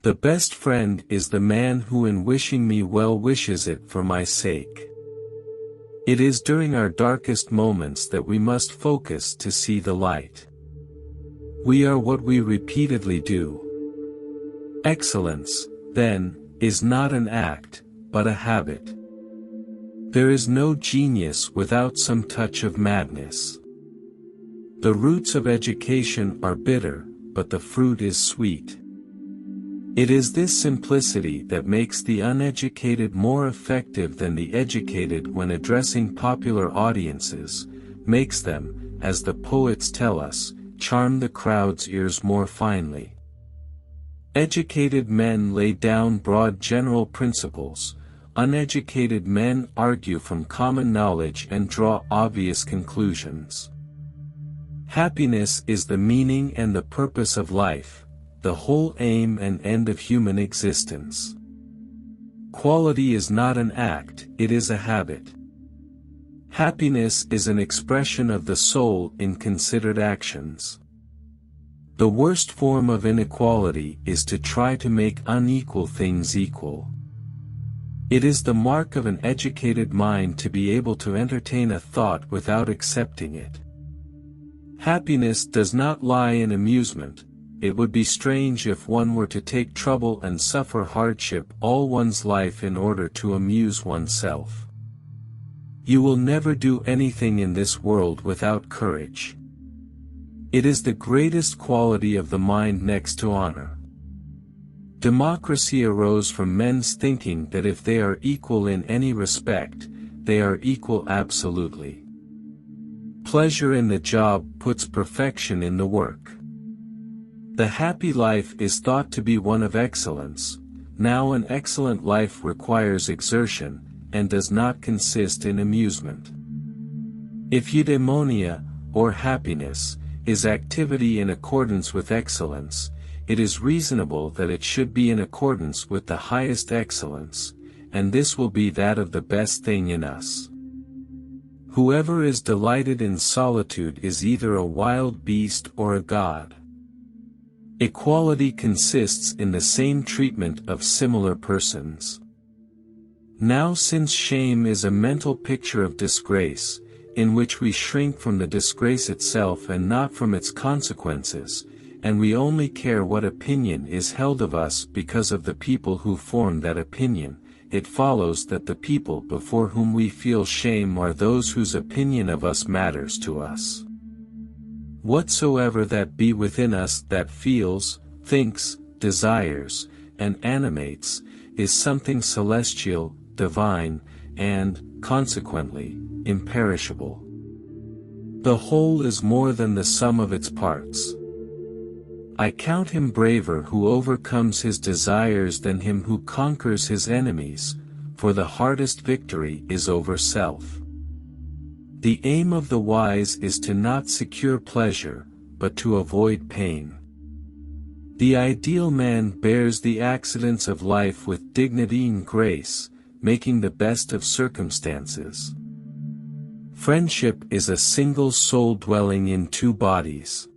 The best friend is the man who in wishing me well wishes it for my sake. It is during our darkest moments that we must focus to see the light. We are what we repeatedly do. Excellence, then, is not an act, but a habit. There is no genius without some touch of madness. The roots of education are bitter, but the fruit is sweet. It is this simplicity that makes the uneducated more effective than the educated when addressing popular audiences, makes them, as the poets tell us, charm the crowd's ears more finely. Educated men lay down broad general principles, uneducated men argue from common knowledge and draw obvious conclusions. Happiness is the meaning and the purpose of life, the whole aim and end of human existence. Quality is not an act, it is a habit. Happiness is an expression of the soul in considered actions. The worst form of inequality is to try to make unequal things equal. It is the mark of an educated mind to be able to entertain a thought without accepting it. Happiness does not lie in amusement. It would be strange if one were to take trouble and suffer hardship all one's life in order to amuse oneself. You will never do anything in this world without courage. It is the greatest quality of the mind next to honor. Democracy arose from men's thinking that if they are equal in any respect, they are equal absolutely. Pleasure in the job puts perfection in the work. The happy life is thought to be one of excellence. Now an excellent life requires exertion, and does not consist in amusement. If eudaimonia, or happiness, is activity in accordance with excellence, it is reasonable that it should be in accordance with the highest excellence, and this will be that of the best thing in us. Whoever is delighted in solitude is either a wild beast or a god. Equality consists in the same treatment of similar persons. Now since shame is a mental picture of disgrace, in which we shrink from the disgrace itself and not from its consequences, and we only care what opinion is held of us because of the people who form that opinion, it follows that the people before whom we feel shame are those whose opinion of us matters to us. Whatsoever that be within us that feels, thinks, desires, and animates, is something celestial, divine, and, consequently, imperishable. The whole is more than the sum of its parts. I count him braver who overcomes his desires than him who conquers his enemies, for the hardest victory is over self. The aim of the wise is to not secure pleasure, but to avoid pain. The ideal man bears the accidents of life with dignity and grace, making the best of circumstances. Friendship is a single soul dwelling in two bodies.